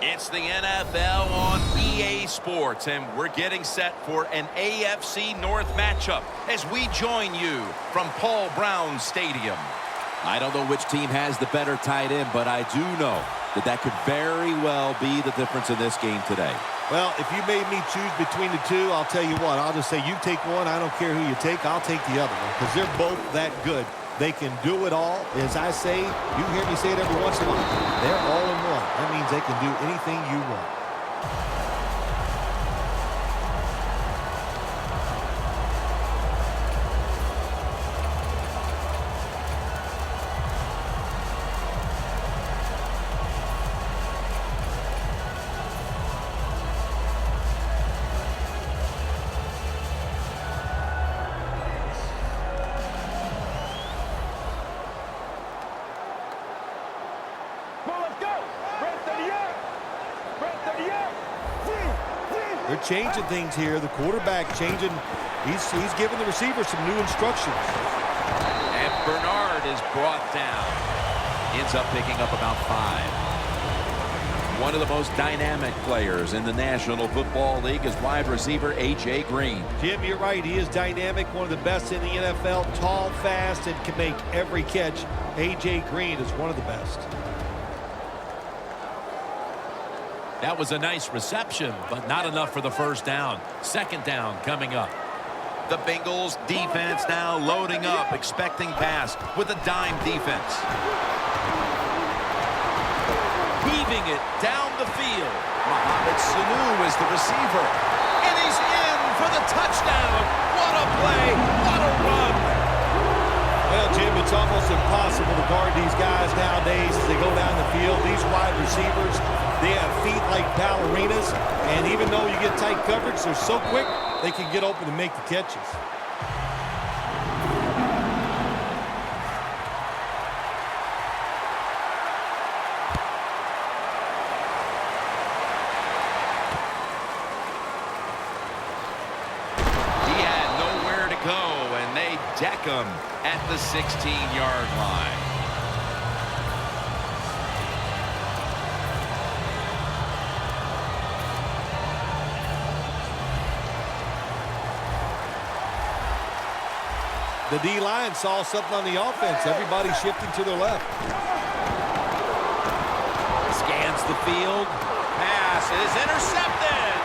It's the NFL on EA Sports, and we're getting set for an AFC North matchup as we join you from Paul Brown Stadium. I don't know which team has the better tight end, but I do know that could very well be the difference in this game today. Well, if you made me choose between the two, I'll tell you what. I'll just say you take one. I don't care who you take. I'll take the other one because they're both that good. They can do it all. As I say, you hear me say it every once in a while. They're all in one. That means they can do anything you want. They're changing things here. The quarterback changing. He's giving the receiver some new instructions. And Bernard is brought down. Ends up picking up about 5. One of the most dynamic players in the National Football League is wide receiver A.J. Green. Jim, you're right. He is dynamic, one of the best in the NFL. Tall, fast, and can make every catch. A.J. Green is one of the best. That was a nice reception, but not enough for the first down. Second down coming up. The Bengals defense now loading up, expecting pass with a dime defense. Heaving it down the field. Mohamed Sanu is the receiver. And he's in for the touchdown. What a play. What a run. Well, Jim, it's almost impossible to guard these guys nowadays as they go down the field. These wide receivers, they have feet like ballerinas, and even though you get tight coverage, they're so quick, they can get open and make the catches. He had nowhere to go, and they deck him at the 16-yard line. The D-line saw something on the offense. Everybody shifting to their left. Scans the field. Pass is intercepted.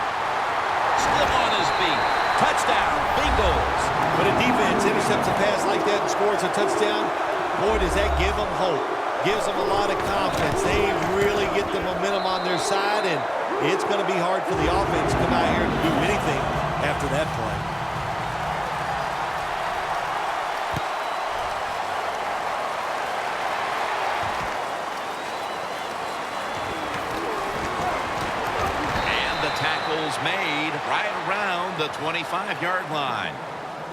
Still on his feet. Touchdown, Bengals. When a defense intercepts a pass like that and scores a touchdown, boy, does that give them hope. Gives them a lot of confidence. They really get the momentum on their side, and it's going to be hard for the offense to come out here and do anything after that play. Made right around the 25-yard line.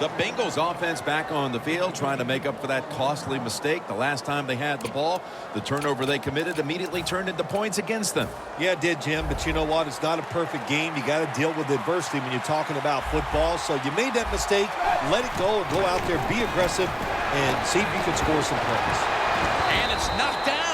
The Bengals offense back on the field trying to make up for that costly mistake the last time they had the ball. The turnover they committed immediately turned into points against them. Yeah, it did, Jim, but you know what? It's not a perfect game. You got to deal with adversity when you're talking about football. So you made that mistake, let it go, and go out there, be aggressive, and see if you can score some points. And it's knocked down.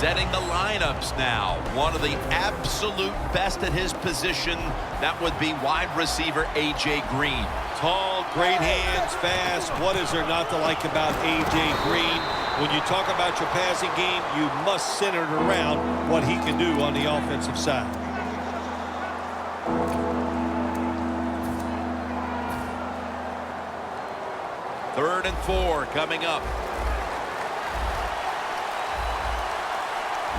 Setting the lineups now. One of the absolute best at his position. That would be wide receiver A.J. Green. Tall, great hands, fast. What is there not to like about A.J. Green? When you talk about your passing game, you must center it around what he can do on the offensive side. Third and 4 coming up.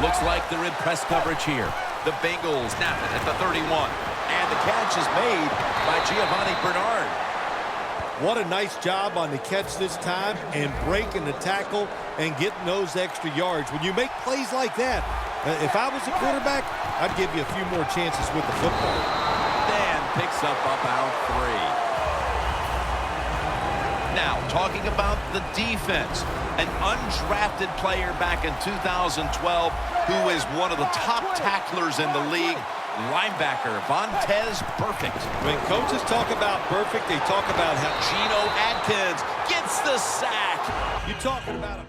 Looks like they're in press coverage here. The Bengals snap it at the 31. And the catch is made by Giovanni Bernard. What a nice job on the catch this time and breaking the tackle and getting those extra yards. When you make plays like that, if I was a quarterback, I'd give you a few more chances with the football. Dan picks up about 3. Now, talking about the defense, an undrafted player back in 2012 who is one of the top tacklers in the league, linebacker Vontaze Burfict. When coaches talk about Burfict, they talk about how Geno Atkins gets the sack. You're talking about him.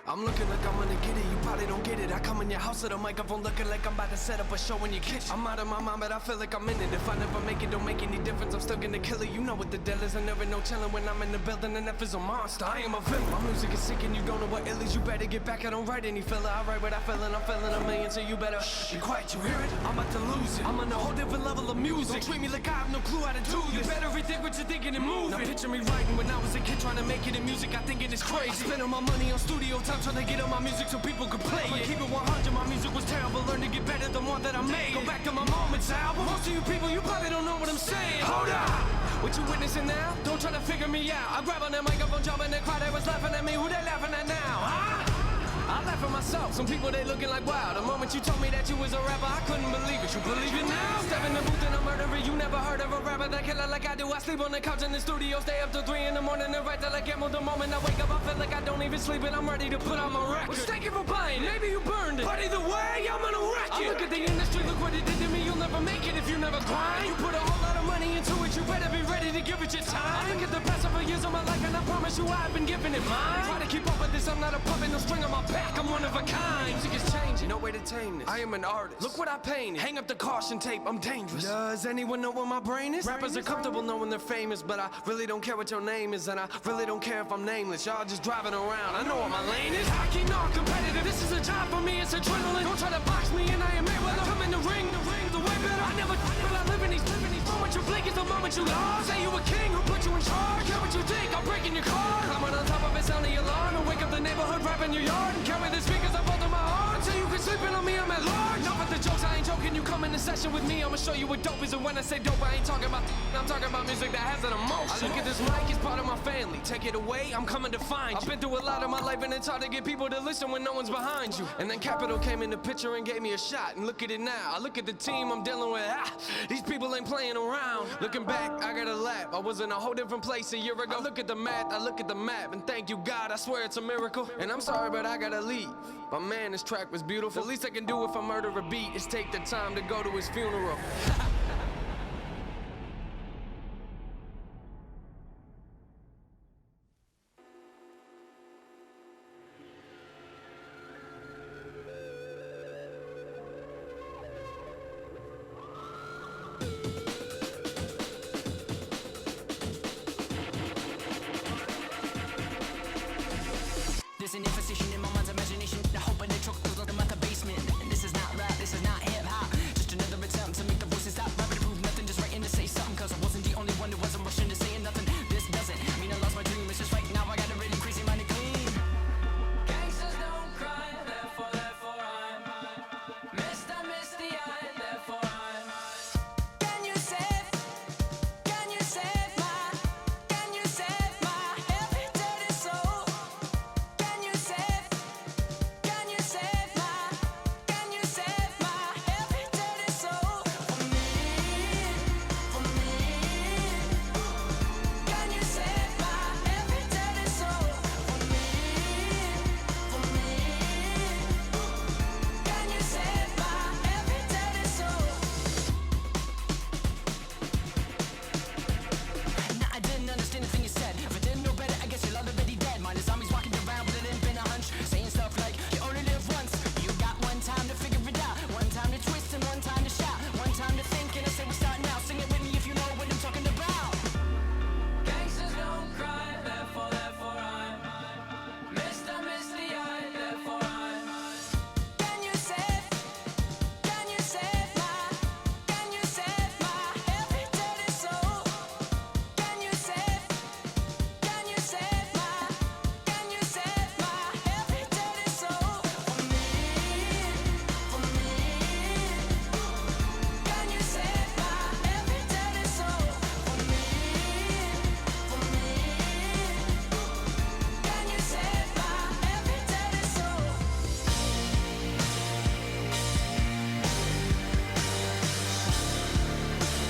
I'm looking like I'm gonna get it, you probably don't get it. I come in your house with a microphone looking like I'm about to set up a show in your kitchen. I'm out of my mind, but I feel like I'm in it. If I never make it, don't make any difference. I'm still gonna kill it. You know what the deal is. I never know chillin' when I'm in the building, and F is a monster. I am a villain. My music is sick and you don't know what ill is. You better get back, I don't write any filler. I write what I feel and I'm feeling a million, so you better be quiet, you hear it? I'm about to lose it. I'm on a whole different level of music. Don't treat me like I have no clue how to do this. You better rethink what you're thinking and move. Now picture me writing when I was a kid trying to make it in music. I think it is crazy. I spent all my money on studio time trying to get on my music so people could play it. Keep it 100, my music was terrible. Learn to get better the more that I made. Go back to my Moments album. Most of you people, you probably don't know what I'm saying. Hold up! What you witnessing now? Don't try to figure me out. I grab on that microphone, jump in the crowd, they was laughing at me. Who they laughing at now? Huh? I laugh at myself. Some people, they looking like, wow. The moment you told me that you was a rapper, I couldn't believe it. You believe it now? Step in the booth and I'm murdering. You never heard of a rapper that killer like I do. I sleep on the couch in the studio, stay up till 3 in the morning and write till I gamble. The moment I wake up, I feel like I don't even sleep and I'm ready to put on my record. Well, thank you for buying. Maybe you burned it, but either way, I'm gonna wreck it. I look at the industry, look what it did to me. You'll never make it if you never grind. You put a whole lot of money into it, you better be ready to give it your time. I look at the past several years of my life and I promise you I've been giving it mine. Try to keep up with this, I'm not a puppet, no string on my back. I'm one of a kind. Music is changing, no way to tame this. I am an artist. Look what I painted. Hang up the caution tape, I'm dangerous. Does anyone know what my brain is? Rappers are comfortable knowing they're famous, but I really don't care what your name is, and I really don't care if I'm nameless. Y'all just driving around. I know what my lane is. Hockey, not competitive. This is a job for me, it's adrenaline. Don't try to box me, and I am Mayweather. Come in the ring, the way better. I never, but I live in these moments. You blink is the moment you lost. Say you a king, who put you in charge? Care what you think, I'm breaking your car. Climbing on top of it, sounding your alarm, and wake up the neighborhood, rap in your yard, and carry the speakers up under my heart. Until you can sleep in on me, I'm at large. Enough with the jokes, I ain't joking. You come in the session with me, I'ma show you what dope is. And when I say dope, I ain't talking about I'm talking about music that has an emotion. I look at this mic, it's part of my family. Take it away, I'm coming to find you. I've been through a lot of my life and it's hard to get people to listen when no one's behind you. And then Capital came in the picture and gave me a shot. And look at it now, I look at the team I'm dealing with. These people ain't playing around. Looking back, I got a laugh. I was in a whole different place a year ago. I look at the math, I look at the map, and thank you God, I swear it's a miracle. And I'm sorry, but I gotta leave. But man, this track was beautiful. The least I can do if I murder a beat is take the time to go to his funeral. There's an imposition in my mind's imagination. The hope and the choke goes loaded at the basement. And this is not